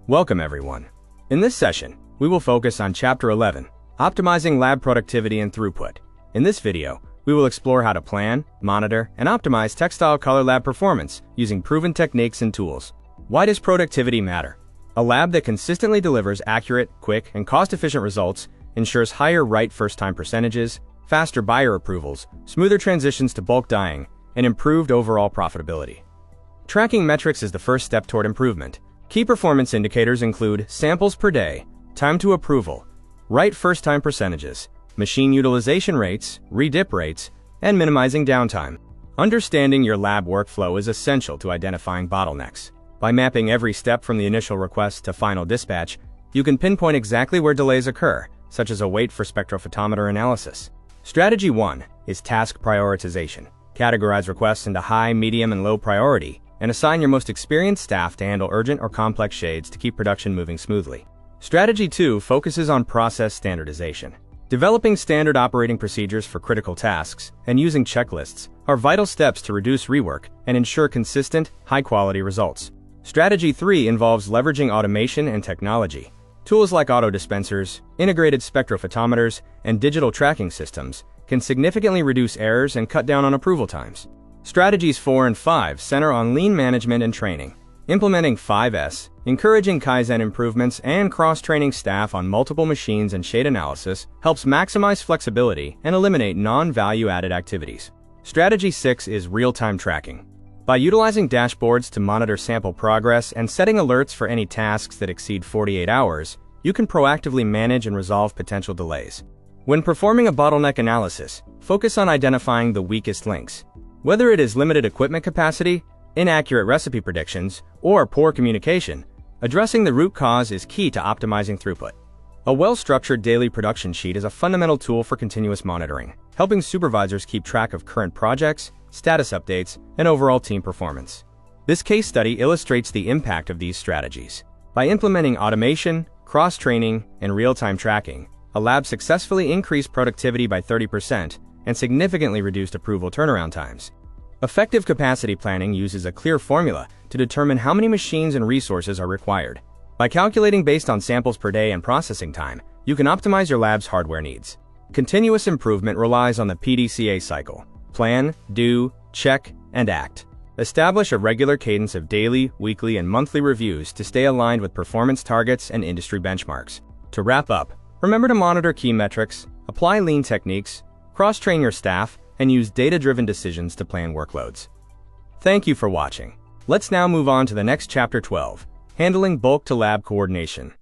Welcome everyone. In this session, we will focus on Chapter 11, Optimizing Lab Productivity and Throughput. In this video, we will explore how to plan, monitor, and optimize textile color lab performance using proven techniques and tools. Why does productivity matter? A lab that consistently delivers accurate, quick, and cost-efficient results ensures higher right first-time percentages, faster buyer approvals, smoother transitions to bulk dyeing, and improved overall profitability. Tracking metrics is the first step toward improvement. Key performance indicators include samples per day, time to approval, right first-time percentages, machine utilization rates, redip rates, and minimizing downtime. Understanding your lab workflow is essential to identifying bottlenecks. By mapping every step from the initial request to final dispatch, you can pinpoint exactly where delays occur, such as a wait for spectrophotometer analysis. Strategy 1 is task prioritization. Categorize requests into high, medium, and low priority, and assign your most experienced staff to handle urgent or complex shades to keep production moving smoothly. Strategy 2 focuses on process standardization. Developing standard operating procedures for critical tasks and using checklists are vital steps to reduce rework and ensure consistent, high-quality results. Strategy 3 involves leveraging automation and technology. Tools like auto-dispensers, integrated spectrophotometers, and digital tracking systems can significantly reduce errors and cut down on approval times. Strategies 4 and 5 center on lean management and training. Implementing 5S, encouraging Kaizen improvements, and cross-training staff on multiple machines and shade analysis helps maximize flexibility and eliminate non-value-added activities. Strategy 6 is real-time tracking. By utilizing dashboards to monitor sample progress and setting alerts for any tasks that exceed 48 hours, you can proactively manage and resolve potential delays. When performing a bottleneck analysis, focus on identifying the weakest links. Whether it is limited equipment capacity, inaccurate recipe predictions, or poor communication, addressing the root cause is key to optimizing throughput. A well-structured daily production sheet is a fundamental tool for continuous monitoring, helping supervisors keep track of current projects, status updates, and overall team performance. This case study illustrates the impact of these strategies. By implementing automation, cross-training, and real-time tracking, a lab successfully increased productivity by 30% and significantly reduced approval turnaround times. Effective capacity planning uses a clear formula to determine how many machines and resources are required. By calculating based on samples per day and processing time, you can optimize your lab's hardware needs. Continuous improvement relies on the PDCA cycle: plan, do, check, and act. Establish a regular cadence of daily, weekly, and monthly reviews to stay aligned with performance targets and industry benchmarks. To wrap up, remember to monitor key metrics, apply lean techniques, cross-train your staff, and use data-driven decisions to plan workloads. Thank you for watching. Let's now move on to the next Chapter 12, Handling Bulk to Lab Coordination.